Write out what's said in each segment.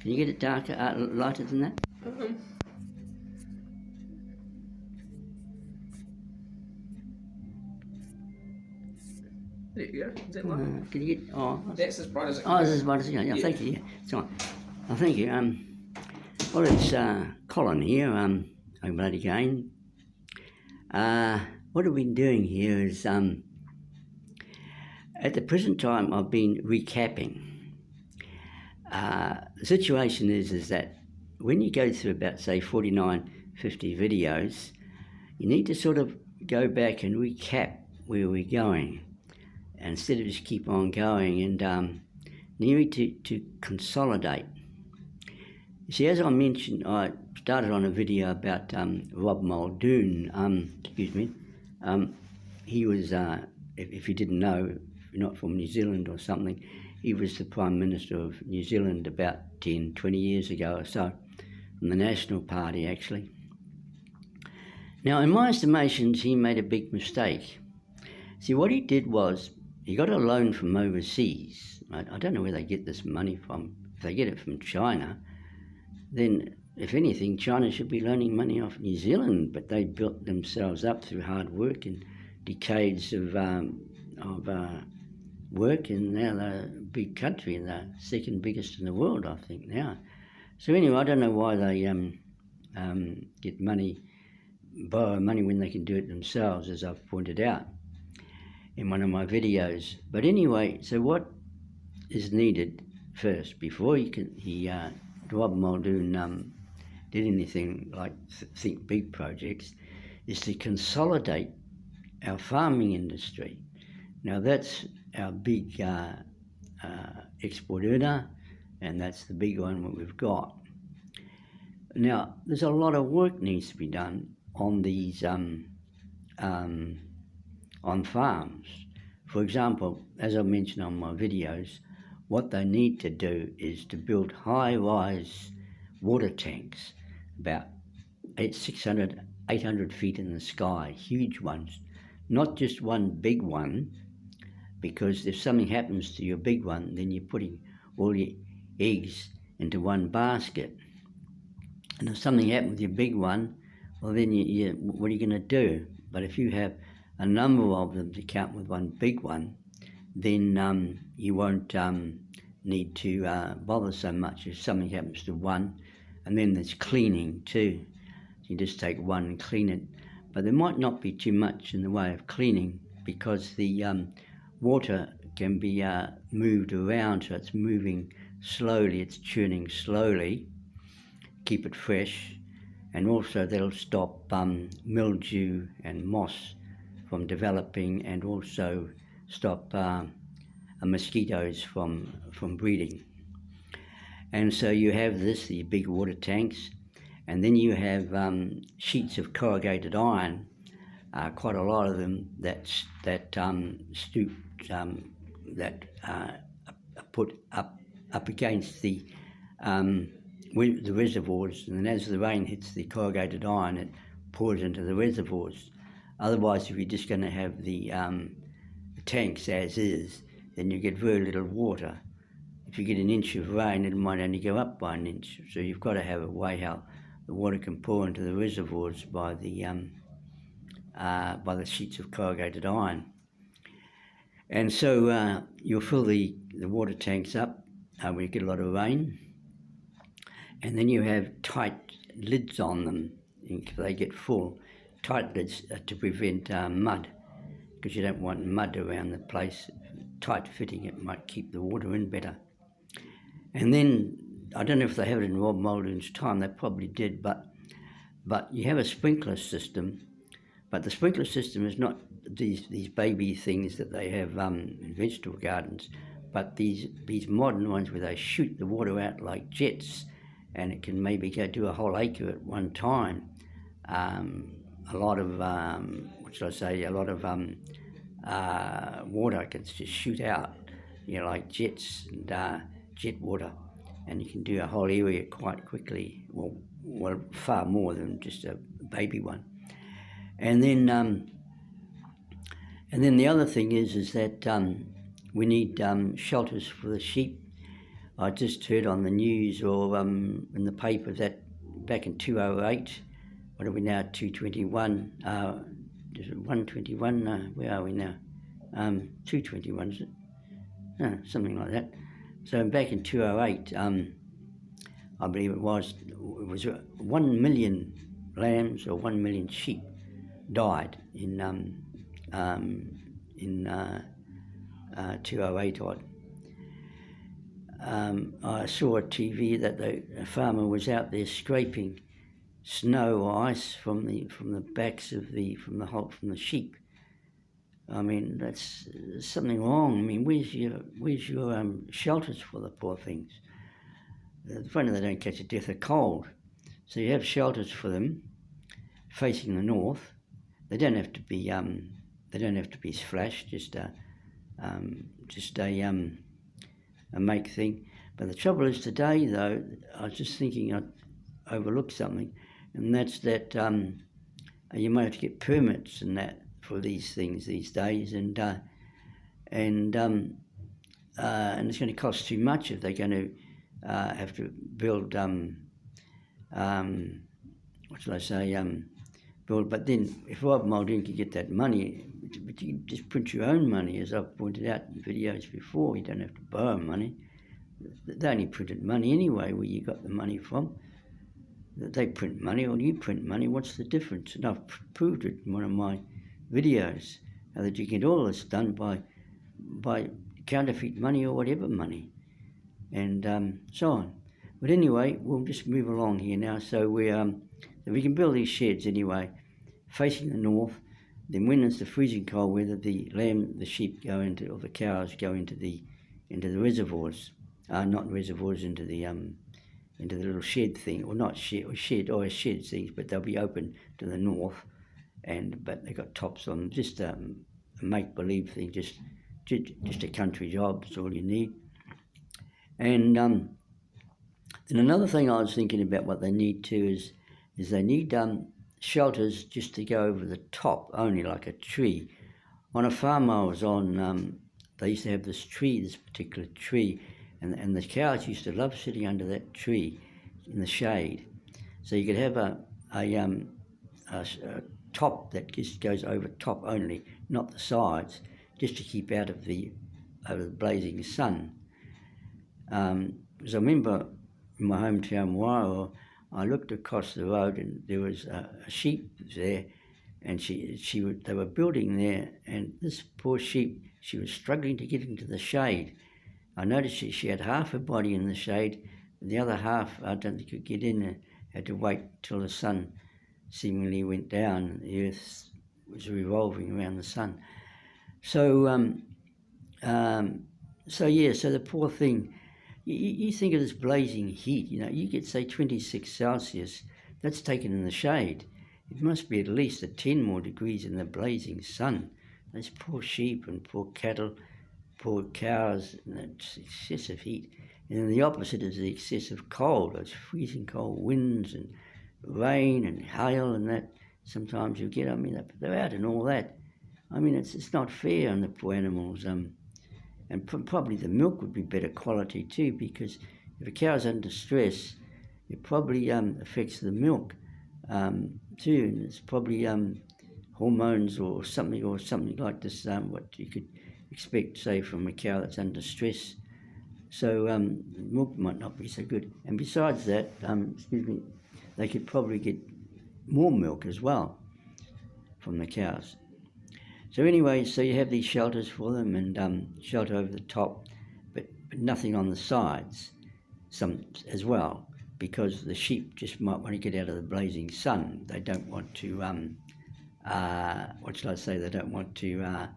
Can you get it darker, lighter than that? There you go. Is that light? Can you get? Oh, That's as bright as it can oh, go. this is what it's going. Yeah, thank you. Yeah, it's fine. Oh, thank you. Well, it's Colin here. I'm bloody again. What I've been doing here is, at the present time, I've been recapping. The situation is that when you go through about, say, 49, 50 videos, you need to sort of go back and recap where we're going, and instead of just keep on going, and you need to consolidate. You see, as I mentioned, I started on a video about Rob Muldoon. He was, if you didn't know, if you're not from New Zealand or something, he was the Prime Minister of New Zealand about 10, 20 years ago or so, from the National Party, actually. Now, in my estimations, he made a big mistake. See, what he did was, he got a loan from overseas. I don't know where they get this money from. If they get it from China, then, if anything, China should be loaning money off New Zealand, but they built themselves up through hard work and decades of work, and now they're a big country, and they're second biggest in the world, I think, now. So anyway, I don't know why they get money, borrow money when they can do it themselves, as I've pointed out in one of my videos. But anyway, so what is needed first, before Rob Muldoon did anything like think big projects, is to consolidate our farming industry. Now that's our big export earner, and that's the big one that we've got. Now there's a lot of work needs to be done on these on farms. For example, as I mentioned on my videos, what they need to do is to build high-rise water tanks, about 600, 800 feet in the sky, huge ones, not just one big one, because if something happens to your big one, then you're putting all your eggs into one basket. And if something happened with your big one, well then what are you going to do? But if you have a number of them to count with one big one, then you won't need to bother so much if something happens to one. And then there's cleaning too. You just take one and clean it. But there might not be too much in the way of cleaning, because the water can be moved around, so it's moving slowly, it's churning slowly, keep it fresh, and also that'll stop mildew and moss from developing, and also stop mosquitoes from breeding. And so you have the big water tanks, and then you have sheets of corrugated iron, quite a lot of them that put up against the reservoirs, and as the rain hits the corrugated iron, it pours into the reservoirs. Otherwise, if you're just going to have the tanks as is, then you get very little water. If you get an inch of rain, it might only go up by an inch. So you've got to have a way how the water can pour into the reservoirs by the sheets of corrugated iron. And so you'll fill the water tanks up when you get a lot of rain, and then you have tight lids on them if they get full. Tight lids to prevent mud, because you don't want mud around the place. Tight fitting, it might keep the water in better. And then, I don't know if they have it in Rob Muldoon's time, they probably did, but you have a sprinkler system, but the sprinkler system is not these baby things that they have in vegetable gardens, but these modern ones where they shoot the water out like jets, and it can maybe go do a whole acre at one time. A lot of, a lot of water can just shoot out, like jets and jet water, and you can do a whole area quite quickly, well, far more than just a baby one. And then the other thing is that we need shelters for the sheep. I just heard on the news or in the paper that back in 208, what are we now, 221, 121, where are we now? 221, is it? No, something like that. So back in 208, I believe it was 1 million lambs or 1 million sheep died in 208 odd. I saw a TV that a farmer was out there scraping snow or ice from the backs of the sheep. I mean, that's something wrong. I mean, where's your shelters for the poor things? It's funny they don't catch a death of cold. So you have shelters for them facing the north. They don't have to be flash, just a make thing. But the trouble is today, though, I was just thinking I overlooked something, and that's that you might have to get permits and that for these things these days, and it's going to cost too much if they're going to have to build what shall I say, build. But then if Rob Muldoon could get that money, but you just print your own money, as I've pointed out in videos before. You don't have to borrow money. They only printed money anyway, where you got the money from. They print money or you print money. What's the difference? And I've proved it in one of my videos, how that you get all this done by counterfeit money or whatever money, and so on. But anyway, we'll just move along here now. So we can build these sheds anyway, facing the north. Then when it's the freezing cold weather, the sheep go into, or the cows go into the reservoirs, not reservoirs, into the little shed thing, or not shed things, but they'll be open to the north, but they got tops on them, just a make-believe thing, just a country job. That's all you need. And then another thing I was thinking about, what they need too is they need shelters just to go over the top only, like a tree. On a farm I was on, they used to have this particular tree, and the cows used to love sitting under that tree in the shade. So you could have a top that just goes over top only, not the sides, just to keep out of the blazing sun. Because I remember in my hometown Wairoa, I looked across the road and there was a sheep there, and they were building there, and this poor sheep, she was struggling to get into the shade. I noticed she had half her body in the shade, and the other half, I don't think could get in, had to wait till the sun seemingly went down and the earth was revolving around the sun. So the poor thing, you think of this blazing heat, you get, say, 26 Celsius, that's taken in the shade. It must be at least 10 more degrees in the blazing sun. Those poor sheep and poor cattle, poor cows, and that's excessive heat. And then the opposite is the excessive cold. Those freezing cold winds and rain and hail and that. Sometimes you get, they're out and all that. It's not fair on the poor animals. And probably the milk would be better quality too, because if a cow's under stress, it probably affects the milk too, and it's probably hormones or something like this, what you could expect, say, from a cow that's under stress. So milk might not be so good. And besides that, they could probably get more milk as well from the cows. So anyway, so you have these shelters for them, and shelter over the top, but nothing on the sides, some as well, because the sheep just might want to get out of the blazing sun. They don't want to, they don't want to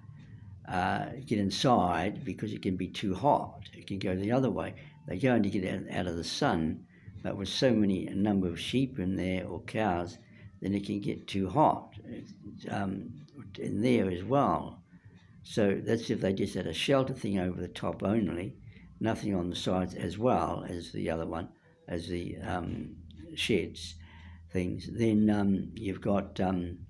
get inside because it can be too hot. It can go the other way. They're going to get out of the sun, but with a number of sheep in there or cows, then it can get too hot in there as well. So that's if they just had a shelter thing over the top only, nothing on the sides as well as the other one, as the sheds things. Then you've got, then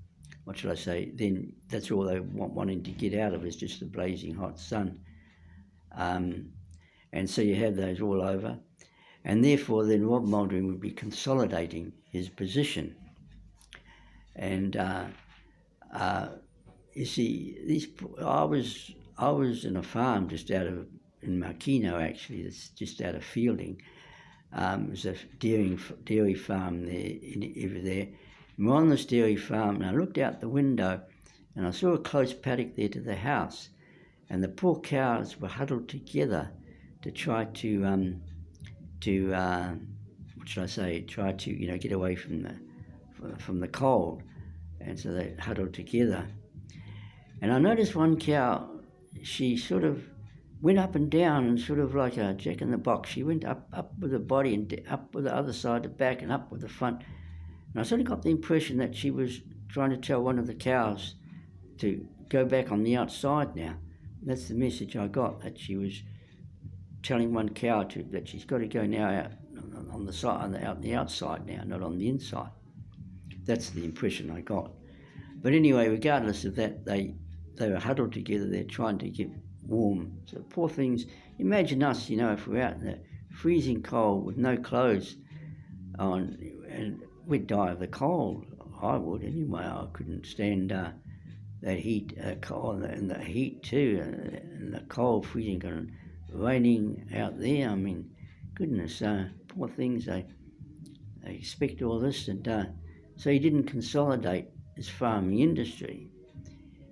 that's all they wanting to get out of is just the blazing hot sun. And And so you have those all over. And therefore then Rob Mouldering would be consolidating his position. And you see, I was in a farm just in Makino actually, it's just out of Fielding. It was a dairy farm over there. And we're on this dairy farm, and I looked out the window, and I saw a close paddock there to the house, and the poor cows were huddled together to try to what should I say? Try to get away from the cold, and so they huddled together. And I noticed one cow, she sort of went up and down and sort of like a jack in the box. She went up with the body and up with the other side, the back, and up with the front. And I sort of got the impression that she was trying to tell one of the cows to go back on the outside now. That's the message I got, that she was telling one cow that she's got to go now out on the side, out the outside now, not on the inside. That's the impression I got. But anyway, regardless of that, they were huddled together there trying to get warm. So poor things. Imagine us, if we're out in the freezing cold with no clothes on, and we'd die of the cold. I would anyway. I couldn't stand that heat, cold, and the heat too, and the cold, freezing, and raining out there. I mean, goodness, poor things. They expect all this, and so he didn't consolidate his farming industry.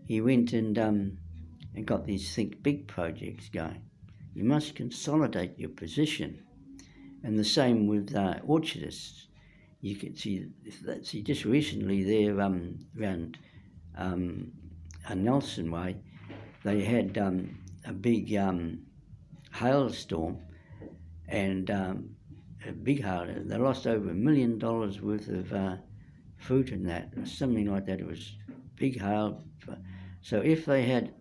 He went and got these Think Big projects going. You must consolidate your position. And the same with orchardists. You can see just recently there around Nelson Way, they had a big hailstorm, and a big hail. They lost over $1 million worth of fruit in that, or something like that. It was big hail. So if they had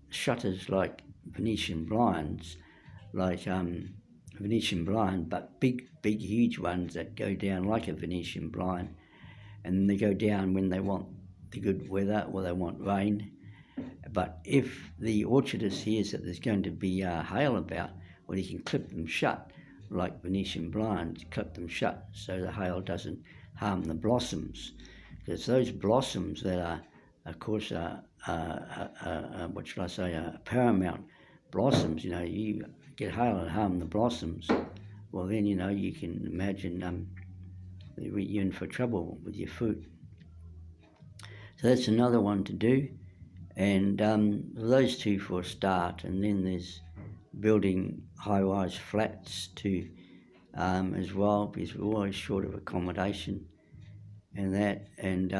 shutters like Venetian blinds, but big, huge ones that go down like a Venetian blind, and they go down when they want the good weather or they want rain. But if the orchardist hears that there's going to be hail about, well, he can clip them shut like Venetian blinds, clip them shut so the hail doesn't harm the blossoms. Because those blossoms that are, of course, paramount blossoms, you get hail and harm the blossoms, well then, you can imagine you're in for trouble with your fruit. So that's another one to do. And those two for a start, and then there's building high-rise flats too, as well, because we're always short of accommodation and that, and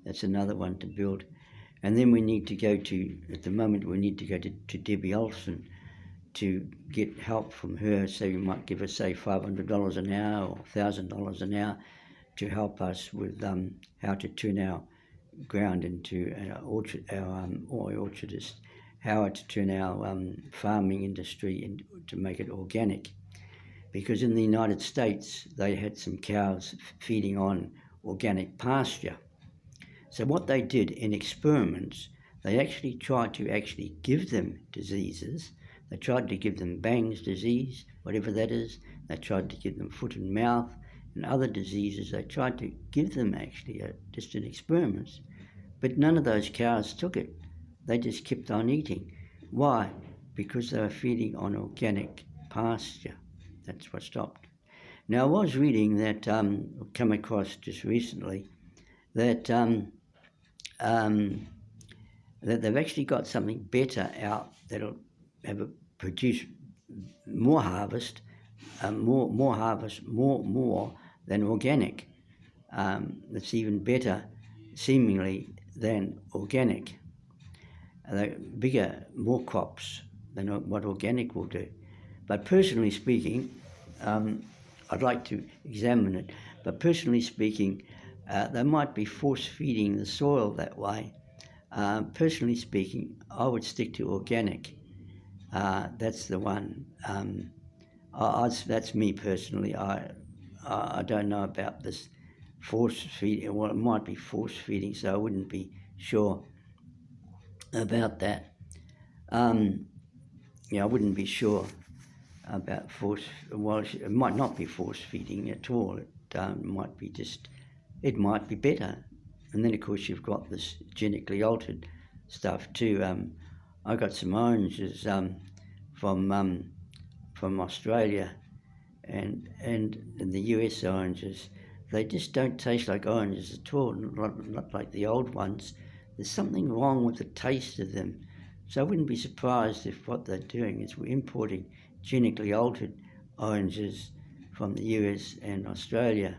that's another one to build. And then we need to go at the moment, we need to go to Debbie Olsen to get help from her. So you might give us, say, $500 an hour or $1,000 an hour to help us with how to turn our ground into orchardist, how to turn our farming industry to make it organic. Because in the United States, they had some cows feeding on organic pasture. So what they did in experiments, they actually tried to give them diseases. They tried to give them Bang's disease, whatever that is. They tried to give them foot and mouth and other diseases. They tried to give them just in experiments. But none of those cows took it. They just kept on eating. Why? Because they were feeding on organic pasture. That's what stopped. Now, I was reading that, come across just recently, that that they've actually got something better out that'll produce more harvest, more than organic. It's even better, seemingly, than organic. Bigger, more crops than what organic will do. But personally speaking, I'd like to examine it, but personally speaking, they might be force-feeding the soil that way. Personally speaking, I would stick to organic. That's the one. That's me personally. I don't know about this force-feeding. Well, it might be force-feeding, so I wouldn't be sure about that. I wouldn't be sure. about force. Well, it might not be force feeding at all. It might be just. It might be better. And then of course you've got this genetically altered stuff too. I got some oranges from Australia, and the US oranges. They just don't taste like oranges at all. Not like the old ones. There's something wrong with the taste of them. So I wouldn't be surprised if what they're doing is we're importing genetically altered oranges from the US and Australia.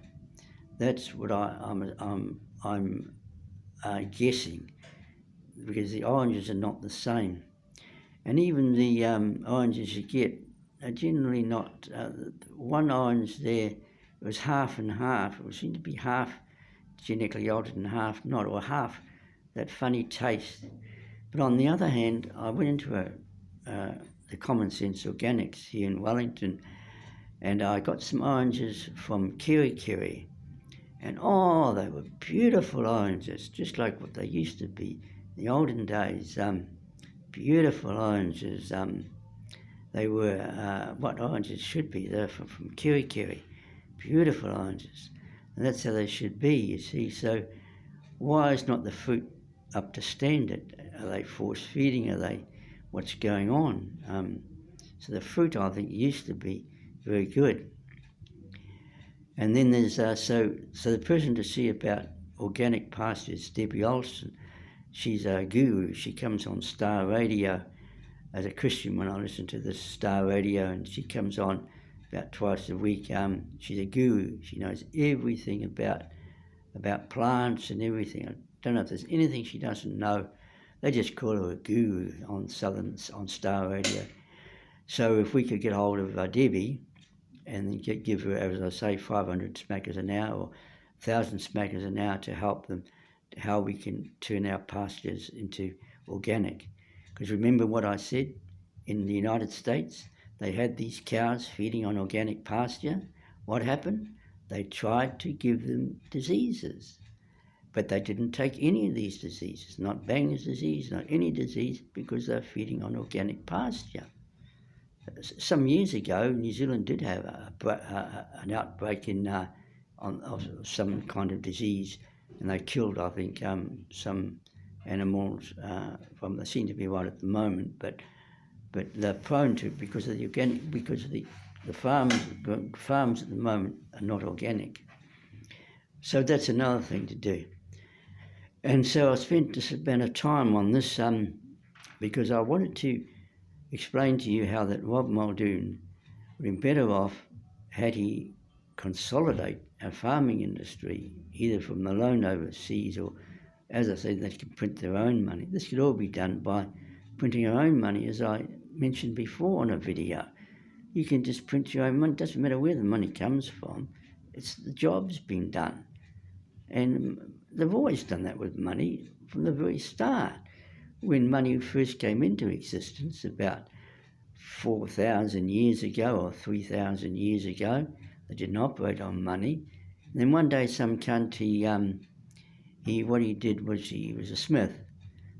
That's what I'm guessing, because the oranges are not the same, and even the oranges you get are generally not. One orange there was half and half. It seemed to be half genetically altered and half not, or half that funny taste. But on the other hand, I went into the Common Sense Organics here in Wellington, and I got some oranges from Kiri, and oh, they were beautiful oranges, just like what they used to be in the olden days. Beautiful oranges. They were what oranges should be. They're from Kiri. Beautiful oranges. And that's how they should be, you see. So why is not the fruit up to standard? Are they force feeding? Are they, what's going on? So the fruit, I think, used to be very good. And then there's so the person to see about organic pastures, Debbie Olson. She's a guru. She comes on Star Radio as a Christian when I listen to this Star Radio, and she comes on about twice a week. She's a guru. She knows everything about plants and everything. I don't know if there's anything she doesn't know. They just call her a guru on Star Radio. So if we could get hold of Debbie and then give her, as I say, 500 smackers an hour or 1,000 smackers an hour to help them, how we can turn our pastures into organic. Because remember what I said, in the United States, they had these cows feeding on organic pasture. What happened? They tried to give them diseases, but they didn't take any of these diseases, not Banger's disease, not any disease, because they're feeding on organic pasture. Some years ago, New Zealand did have an outbreak of some kind of disease, and they killed, I think, some animals. They seem to be right at the moment, but they're prone to, because of the organic, because of the farms at the moment are not organic. So that's another thing to do. And so I spent this amount of time on this because I wanted to explain to you how that Rob Muldoon would have been better off had he consolidate our farming industry, either from the loan overseas or, as I said, they can print their own money. This could all be done by printing our own money, as I mentioned before on a video. You can just print your own money. It doesn't matter where the money comes from. It's the job's been done. And they've always done that with money from the very start. When money first came into existence about 4,000 years ago or 3,000 years ago, they didn't operate on money. And then one day some cunt, what he did was he was a smith.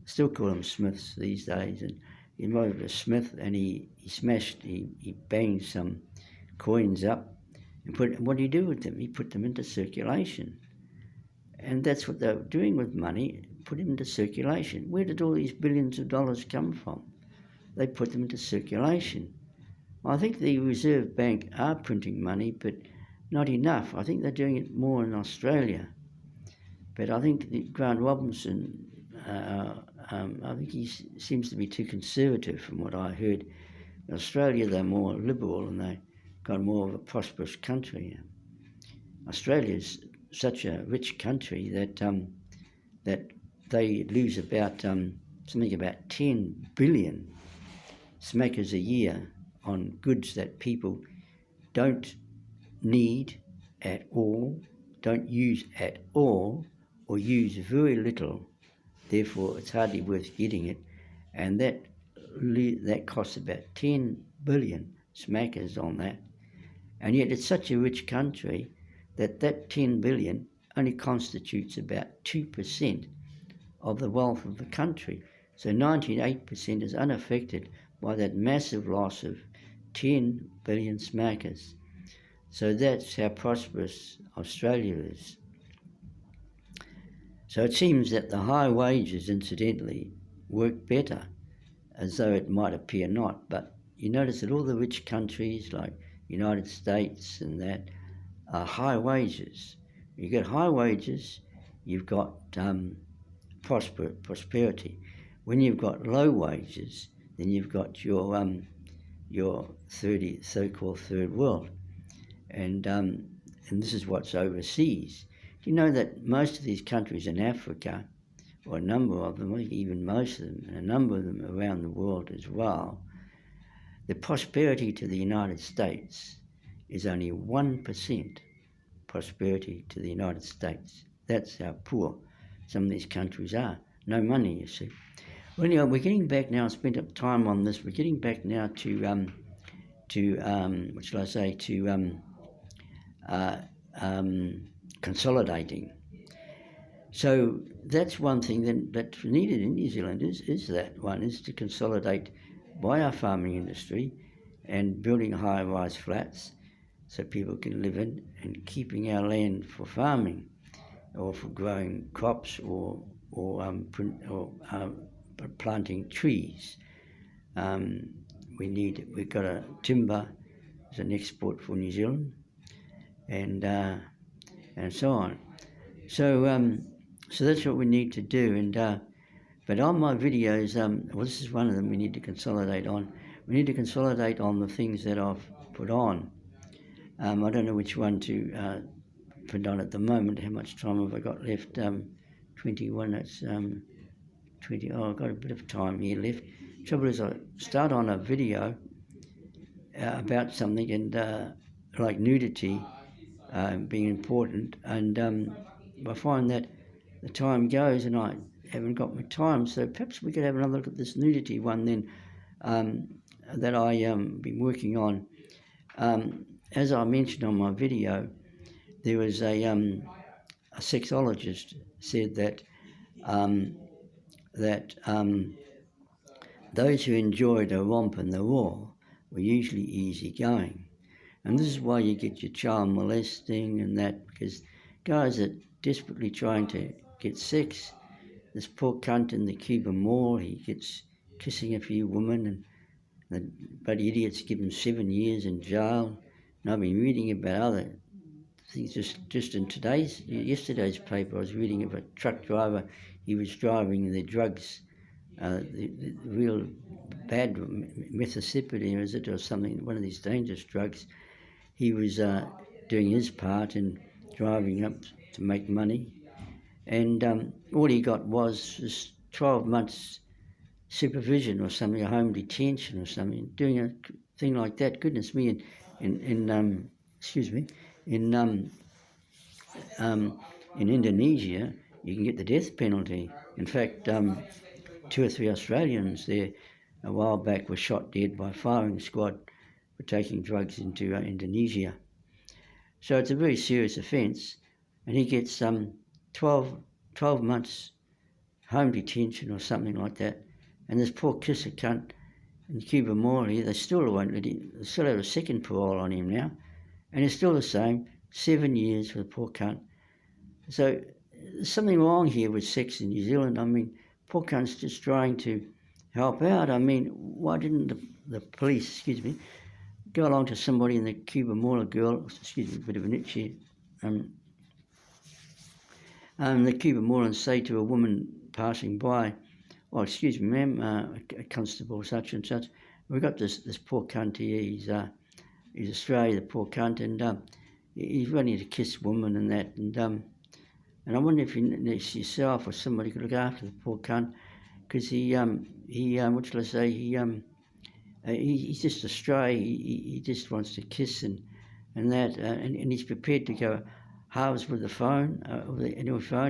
Still call them smiths these days. And he was a smith, and he banged some coins up. And what did he do with them? He put them into circulation. And that's what they were doing with money, put them into circulation. Where did all these billions of dollars come from? They put them into circulation. I think the Reserve Bank are printing money, but not enough. I think they're doing it more in Australia. But I think Grant Robinson, I think he seems to be too conservative from what I heard. In Australia, they're more liberal and they've got more of a prosperous country. Australia's such a rich country that they lose about something about 10 billion smackers a year on goods that people don't need at all, don't use at all, or use very little. Therefore, it's hardly worth getting it, and that costs about 10 billion smackers on that. And yet it's such a rich country that 10 billion only constitutes about 2% of the wealth of the country. So 98% is unaffected by that massive loss of 10 billion smackers. So that's how prosperous Australia is. So it seems that the high wages, incidentally, work better, as though it might appear not. But you notice that all the rich countries like United States and that are high wages. You get high wages, you've got prosperity. When you've got low wages, then you've got your so-called third world, and this is what's overseas. Do you know that most of these countries in Africa, or a number of them, or even most of them, and a number of them around the world as well, the prosperity to the United States is only 1% prosperity to the United States. That's how poor some of these countries are. No money, you see. Well, anyway, we're getting back now. I spent up time on this. We're getting back now to what shall I say? To consolidating. So that's one thing that's needed in New Zealand is to consolidate by our farming industry and building high-rise flats so people can live in, and keeping our land for farming or for growing crops or planting trees. We've got a timber as an export for New Zealand, and so on. So that's what we need to do. And but on my videos, this is one of them we need to consolidate on. We need to consolidate on the things that I've put on. I don't know which one to put on at the moment. How much time have I got left? 21. That's 20. Oh, I've got a bit of time here left. Trouble is, I start on a video about something, and like nudity being important, and I find that the time goes and I haven't got my time. So perhaps we could have another look at this nudity one then, that I been working on. As I mentioned on my video, there was a sexologist said that those who enjoyed a romp in the raw were usually easygoing. And this is why you get your child molesting and that, because guys are desperately trying to get sex. This poor cunt in the Cuban Mall, he gets kissing a few women, and the bloody idiots give him 7 years in jail. And I've been reading about other things just in yesterday's paper. I was reading of a truck driver. He was driving the drugs, the real bad methamphetamine, is it, or something, one of these dangerous drugs. He was doing his part in driving up to make money, and all he got was this 12 months supervision or something, a home detention or something, doing a thing like that. Goodness me, in Indonesia, you can get the death penalty. In fact, 2 or 3 Australians there a while back were shot dead by a firing squad for taking drugs into Indonesia. So it's a very serious offence, and he gets 12 months home detention or something like that. And this poor kisser cunt in Cuba Mall, they still won't let him. They still have a second parole on him now, and it's still the same, 7 years for the poor cunt. So there's something wrong here with sex in New Zealand. I mean, poor cunt's just trying to help out. I mean, why didn't the police, go along to somebody in the Cuba Mall, a girl, a bit of an itch here, the Cuba Mall, and say to a woman passing by, "Oh, excuse me, ma'am, a constable such and such, we've got this poor cunt here, he's Australia, the poor cunt, and he's ready to kiss women and that, and I wonder if yourself or somebody could look after the poor cunt, because what shall I say, he's just a stray, he just wants to kiss and that, and he's prepared to go halves with the phone,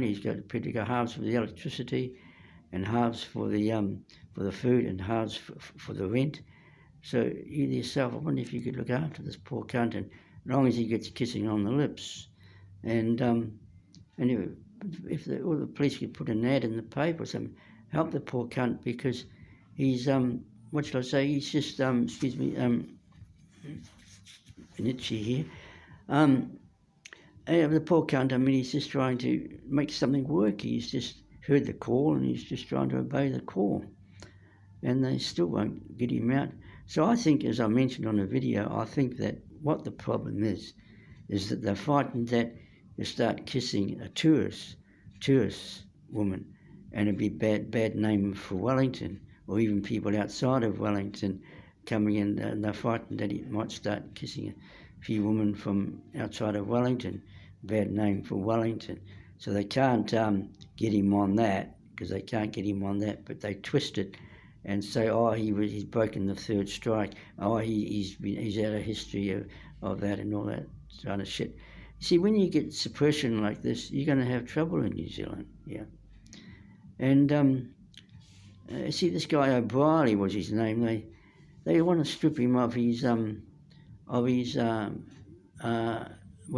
he's prepared to go halves with the electricity, and halves for the food, and halves for the rent. So you yourself, I wonder if you could look after this poor cunt, and as long as he gets kissing on the lips, and if the police could put an ad in the paper or something, help the poor cunt, because he's what shall I say? He's just itchy here. The poor cunt, I mean, he's just trying to make something work. He's just heard the call and he's just trying to obey the call. And they still won't get him out. So I think, as I mentioned on the video, I think that what the problem is that they're frightened that you start kissing a tourist woman, and it'd be bad name for Wellington, or even people outside of Wellington coming in, and they're frightened that he might start kissing a few women from outside of Wellington. Bad name for Wellington. So they can't get him on that, because they can't get him on that, but they twist it and say, oh, he's broken the third strike. Oh, he's out of history of that and all that kind of shit. You see, when you get suppression like this, you're going to have trouble in New Zealand. Yeah. And see, this guy O'Reilly was his name. They want to strip him of his what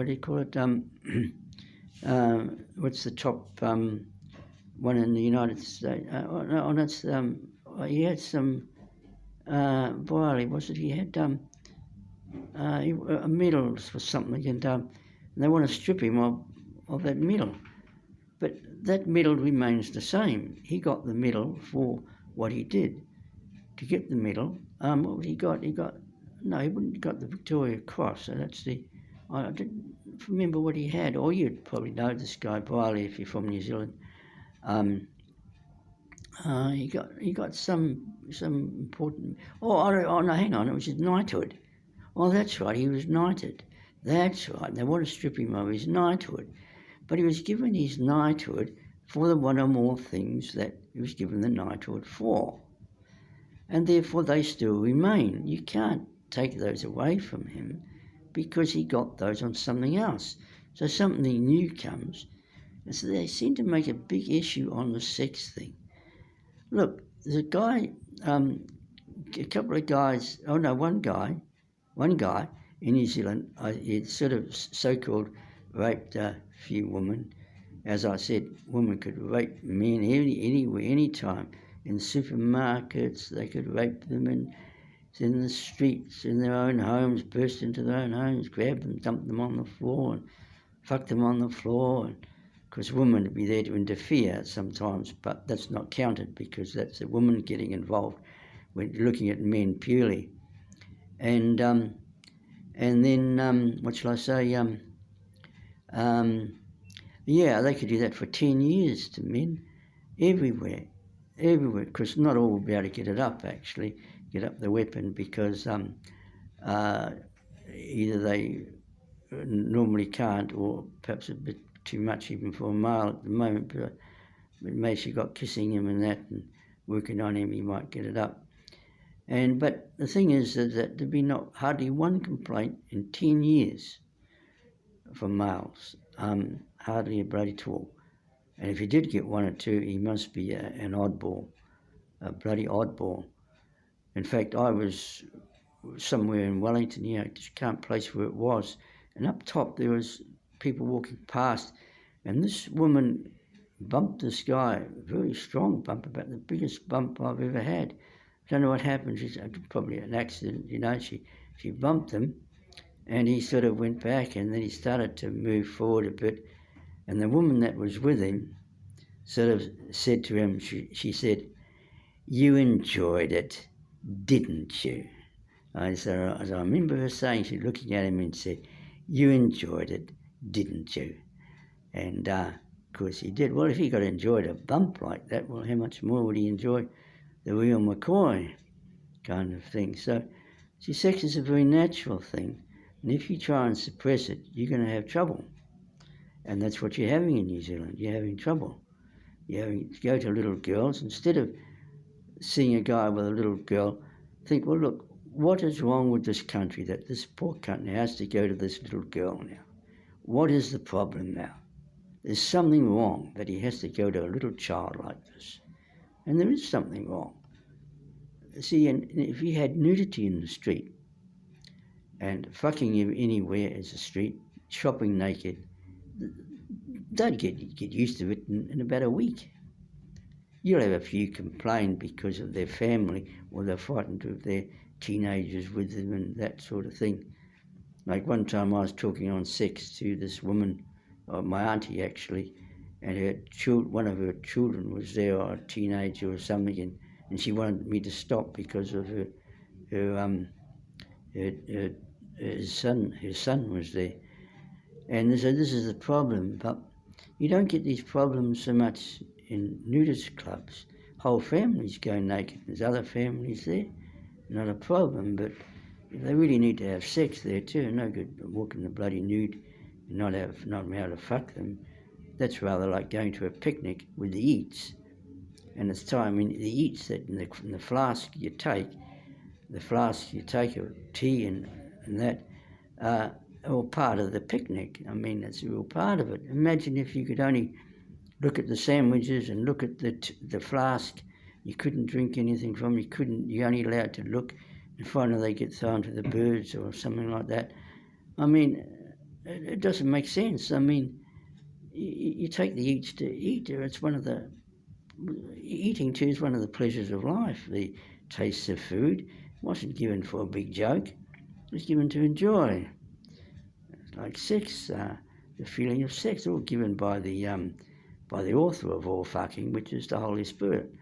do you call it? What's the top one in the United States? That's he had some Wiley, was it? He had medals for something, and they want to strip him of that medal. But that medal remains the same. He got the medal for what he did. To get the medal, what he got? He got the Victoria Cross. So that's I didn't remember what he had. Or you'd probably know this guy Wiley if you're from New Zealand. He got some important. Oh no, hang on, it was his knighthood. Oh, that's right, he was knighted. That's right. They want to strip him of his knighthood, but he was given his knighthood for the one or more things that he was given the knighthood for, and therefore they still remain. You can't take those away from him because he got those on something else. So something new comes, and so they seem to make a big issue on the sex thing. Look, there's a guy, a couple of guys, one guy in New Zealand, he sort of so-called raped a few women. As I said, women could rape men anywhere, anytime. In supermarkets, they could rape them in the streets, in their own homes, burst into their own homes, grab them, dump them on the floor, and fuck them on the floor. Because women would be there to interfere sometimes, but that's not counted because that's a woman getting involved when looking at men purely. And then what shall I say? Yeah, they could do that for 10 years to men, everywhere, because not all will be able to get up the weapon, because either they normally can't, or perhaps a bit too much even for a male at the moment, but maybe she got kissing him and that and working on him, he might get it up. But the thing is that there'd be hardly one complaint in 10 years from males, hardly a bloody talk. And if he did get one or two, he must be an oddball, a bloody oddball. In fact, I was somewhere in Wellington, I just can't place where it was, and up top there was people walking past, and this woman bumped this guy, a very strong bump, about the biggest bump I've ever had. I don't know what happened. She's probably an accident, she bumped him, and he sort of went back, and then he started to move forward a bit, and the woman that was with him sort of said to him, she said, "You enjoyed it, didn't you?" So I remember her saying, she looking at him and said, "You enjoyed it, didn't you?" And of course he did. Well, if he got enjoyed a bump like that, well, how much more would he enjoy the real McCoy kind of thing? So, see, sex is a very natural thing, and if you try and suppress it, you're going to have trouble. And that's what you're having in New Zealand. You're having trouble. You go to little girls, instead of seeing a guy with a little girl, think, well, look, what is wrong with this country that this poor country has to go to this little girl now? What is the problem now? There's something wrong that he has to go to a little child like this. And there is something wrong. See, and if you had nudity in the street, and fucking anywhere is a street, shopping naked, they'd get used to it in about a week. You'll have a few complain because of their family, or they're frightened of their teenagers with them and that sort of thing. Like one time I was talking on sex to this woman, my auntie actually, and one of her children was there, or a teenager or something, and she wanted me to stop because of her son was there. And so this is the problem, but you don't get these problems so much in nudist clubs. Whole families go naked. There's other families there, not a problem, but they really need to have sex there too. No good walking the bloody nude and not be able to fuck them. That's rather like going to a picnic with the eats. And it's time in the eats that in the flask you take of tea and that, all part of the picnic. I mean, it's a real part of it. Imagine if you could only look at the sandwiches and look at the flask. You couldn't drink anything from it. You're only allowed to look, and finally they get thrown to the birds or something like that. I mean, it doesn't make sense. I mean, you take the eats to eat. Eating too is one of the pleasures of life. The taste of food wasn't given for a big joke. It was given to enjoy. Like sex, the feeling of sex, all given by the author of all fucking, which is the Holy Spirit.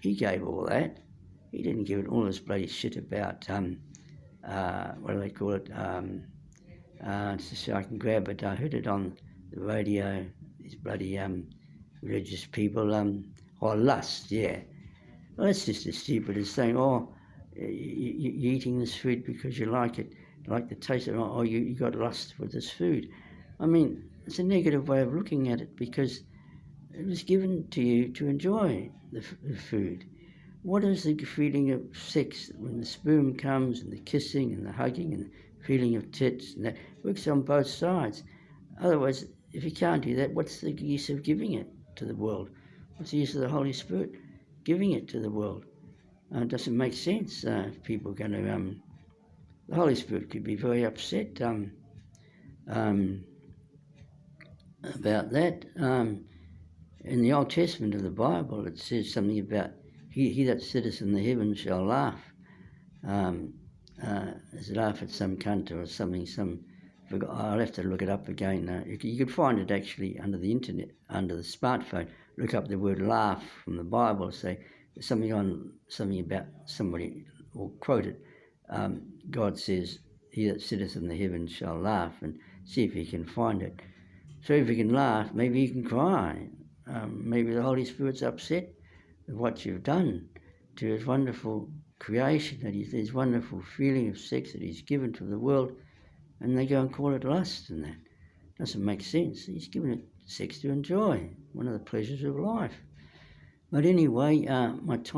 He gave all that. He didn't give it all this bloody shit about what do they call it? So I can grab it. I heard it on the radio. These bloody religious people. Lust, yeah. Well, that's just as stupid as saying, you're eating this food because you like it, you like the taste of it, or you got lust for this food. I mean, it's a negative way of looking at it because it was given to you to enjoy the food. What is the feeling of sex when the sperm comes and the kissing and the hugging and the feeling of tits, and that works on both sides. Otherwise, if you can't do that, what's the use of giving it to the world? What's the use of the Holy Spirit giving it to the world? It doesn't make sense if people are going to... the Holy Spirit could be very upset about that. In the Old Testament of the Bible, it says something about he that sitteth in the heavens shall laugh. Laugh at some cunt or something. I'll have to look it up again. You could find it actually under the internet, under the smartphone. Look up the word laugh from the Bible. Say something about somebody, or quote it. God says, he that sitteth in the heavens shall laugh, and see if you can find it. So if you can laugh, maybe you can cry. Maybe the Holy Spirit's upset with what you've done to his wonderful creation, his wonderful feeling of sex that he's given to the world, and they go and call it lust, and that doesn't make sense. He's given it sex to enjoy, one of the pleasures of life. But anyway, what's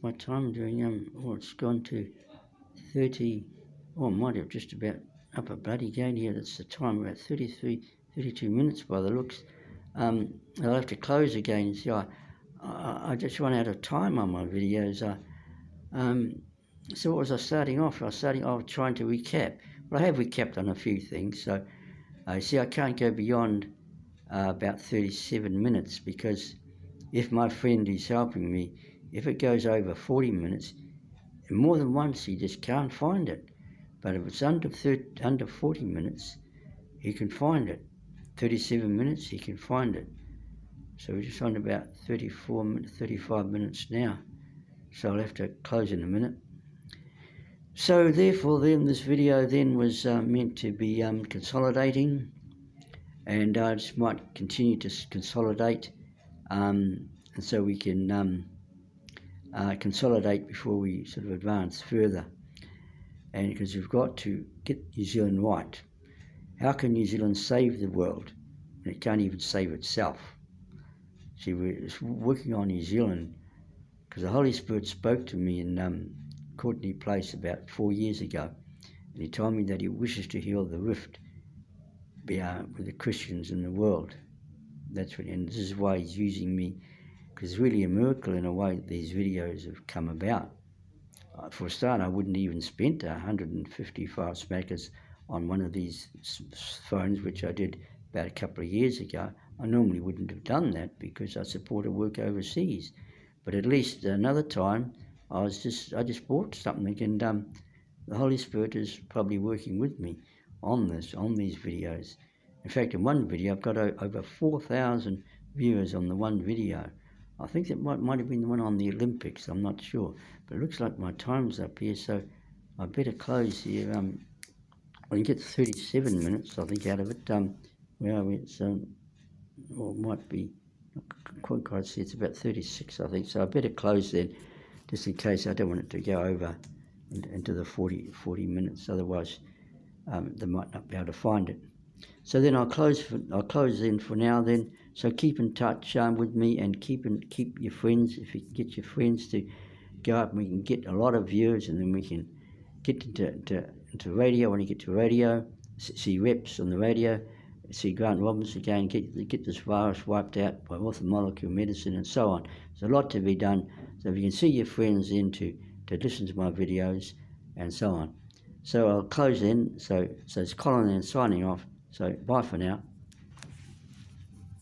my time doing? It's gone to 30, I might have just about up a bloody gate here. That's the time, about 32 minutes by the looks. I'll have to close again. See, I just run out of time on my videos. So what was I starting off? I was trying to recap. Well, I have recapped on a few things. So, I can't go beyond about 37 minutes because if my friend is helping me, if it goes over 40 minutes, more than once he just can't find it. But if it's under 40 minutes, he can find it. 37 minutes, he can find it. So we're just on about 35 minutes now. So I'll have to close in a minute. So therefore then this video then was meant to be consolidating, and I just might continue to consolidate, and so we can consolidate before we sort of advance further. And because we've got to get New Zealand right. How can New Zealand save the world when it can't even save itself? See, we're working on New Zealand because the Holy Spirit spoke to me in Courtney Place about 4 years ago, and he told me that he wishes to heal the rift with the Christians in the world. And this is why he's using me, because it's really a miracle in a way that these videos have come about. For a start, I wouldn't even spent 155 smackers on one of these phones, which I did about a couple of years ago. I normally wouldn't have done that because I support a work overseas. But at least another time, I just bought something, and the Holy Spirit is probably working with me on these videos. In fact, in one video, I've got over 4,000 viewers on the one video. I think that might have been the one on the Olympics. I'm not sure, but it looks like my time's up here, so I better close here. I can get 37 minutes, I think, out of it. Well, it's or it might be, quite see, it's about 36, I think. So I better close then, just in case. I don't want it to go over into the 40 minutes. Otherwise, they might not be able to find it. So then I'll close then for now. Then, so keep in touch with me, and keep your friends. If you can get your friends to go up, and we can get a lot of viewers, and then we can get into radio. When you get to radio, see reps on the radio, see Grant Robbins again, get this virus wiped out by orthomolecular medicine and so on. There's a lot to be done. So if you can see your friends in to listen to my videos and so on. So I'll close then. So it's Colin then signing off. So bye for now.